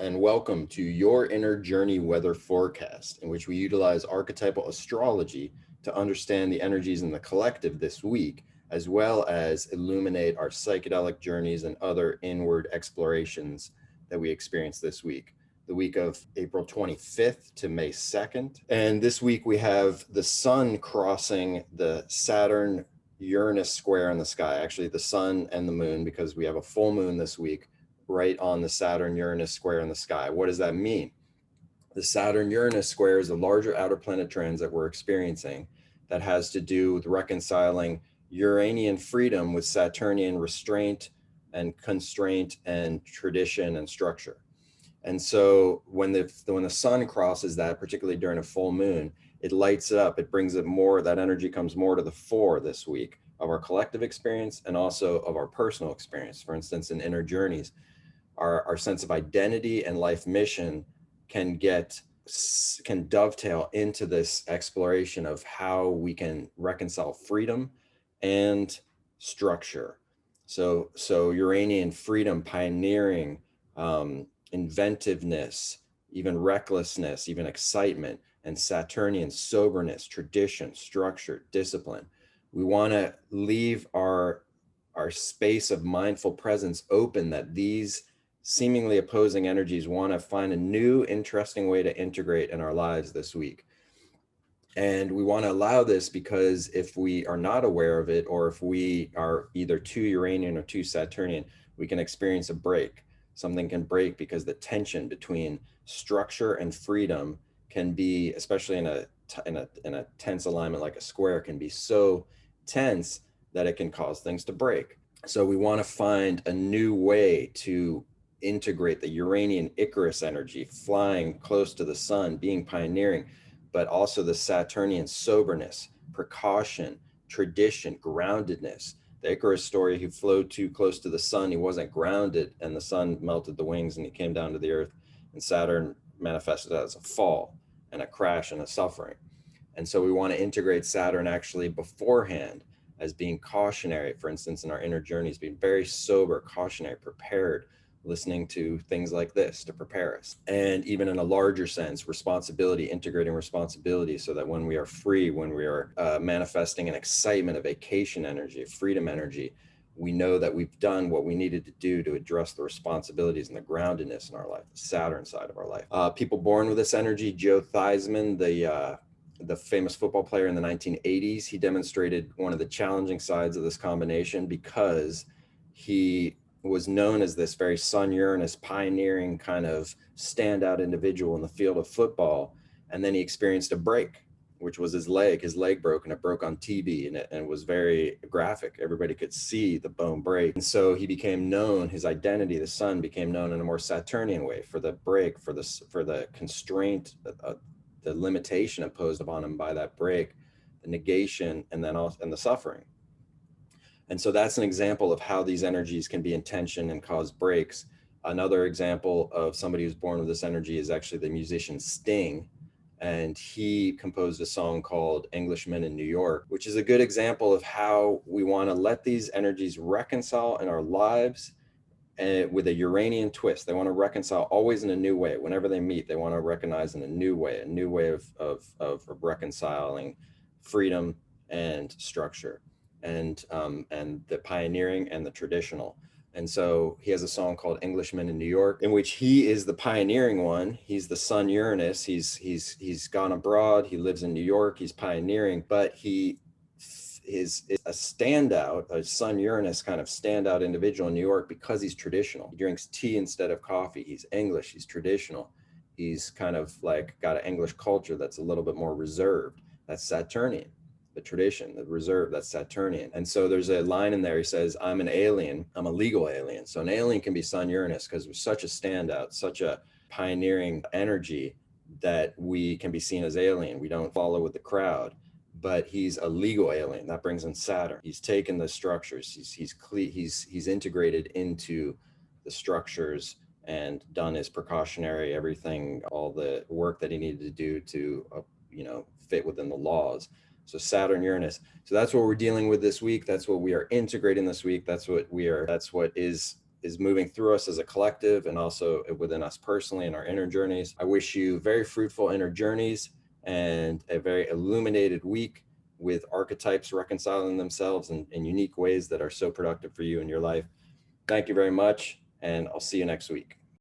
and welcome to Your Inner Journey Weather Forecast, in which we utilize archetypal astrology to understand the energies in the collective this week, as well as illuminate our psychedelic journeys and other inward explorations that we experience this week. The week of April 25th to May 2nd. And this week we have the sun crossing the Saturn Uranus square in the sky, actually the sun and the moon, because we have a full moon this week right on the Saturn-Uranus square in the sky. What does that mean? The Saturn-Uranus square is the larger outer planet trends that we're experiencing that has to do with reconciling Uranian freedom with Saturnian restraint and constraint and tradition and structure. And so when the sun crosses that, particularly during a full moon, it lights it up. It brings it more, that energy comes more to the fore this week of our collective experience and also of our personal experience. For instance, in Inner Journeys, our sense of identity and life mission can dovetail into this exploration of how we can reconcile freedom and structure. So Uranian freedom, pioneering, inventiveness, even recklessness, even excitement, and Saturnian soberness, tradition, structure, discipline. We want to leave our space of mindful presence open, that these seemingly opposing energies want to find a new, interesting way to integrate in our lives this week. And we want to allow this because if we are not aware of it, or if we are either too Uranian or too Saturnian, we can experience a break. Something can break because the tension between structure and freedom can be, especially in a tense alignment like a square, can be so tense that it can cause things to break. So we want to find a new way to integrate the Uranian Icarus energy, flying close to the sun, being pioneering, but also the Saturnian soberness, precaution, tradition, groundedness. The Icarus story, he flew too close to the sun, he wasn't grounded, and the sun melted the wings and he came down to the earth, and Saturn manifested as a fall and a crash and a suffering. And so we want to integrate Saturn actually beforehand as being cautionary, for instance, in our inner journeys, being very sober, cautionary, prepared, listening to things like this to prepare us. And even in a larger sense, responsibility, integrating responsibility, so that when we are free, when we are manifesting an excitement, a vacation energy, a freedom energy, we know that we've done what we needed to do to address the responsibilities and the groundedness in our life, the Saturn side of our life. People born with this energy, Joe Theismann, the famous football player in the 1980s, he demonstrated one of the challenging sides of this combination because he was known as this very Sun-Uranus pioneering kind of standout individual in the field of football. And then he experienced a break, which was his leg broke, and it broke on TV, and it was very graphic. Everybody could see the bone break. And so he became known, his identity, the sun, became known in a more Saturnian way for the break, for the constraint, the limitation imposed upon him by that break, the negation, and then also, and the suffering. And so that's an example of how these energies can be in tension and cause breaks. Another example of somebody who's born with this energy is actually the musician Sting. And he composed a song called Englishmen in New York, which is a good example of how we want to let these energies reconcile in our lives, and with a Uranian twist. They want to reconcile always in a new way. Whenever they meet, they want to recognize in a new way of reconciling freedom and structure, and the pioneering and the traditional. And so he has a song called Englishmen in New York, in which he is the pioneering one. He's the Sun Uranus. He's gone abroad. He lives in New York. He's pioneering, but he is a standout, a Sun Uranus kind of standout individual in New York because he's traditional. He drinks tea instead of coffee. He's English. He's traditional. He's kind of like got an English culture that's a little bit more reserved. That's Saturnian. The tradition, the reserve, that's Saturnian. And so there's a line in there, he says, I'm an alien, I'm a legal alien. So an alien can be Sun Uranus because we're such a standout, such a pioneering energy that we can be seen as alien. We don't follow with the crowd, but he's a legal alien. That brings in Saturn. He's taken the structures, he's integrated into the structures and done his precautionary everything, all the work that he needed to do to, fit within the laws. So Saturn, Uranus. So that's what we're dealing with this week. That's what we are integrating this week. That's what is is moving through us as a collective and also within us personally in our inner journeys. I wish you very fruitful inner journeys and a very illuminated week with archetypes reconciling themselves in unique ways that are so productive for you in your life. Thank you very much, and I'll see you next week.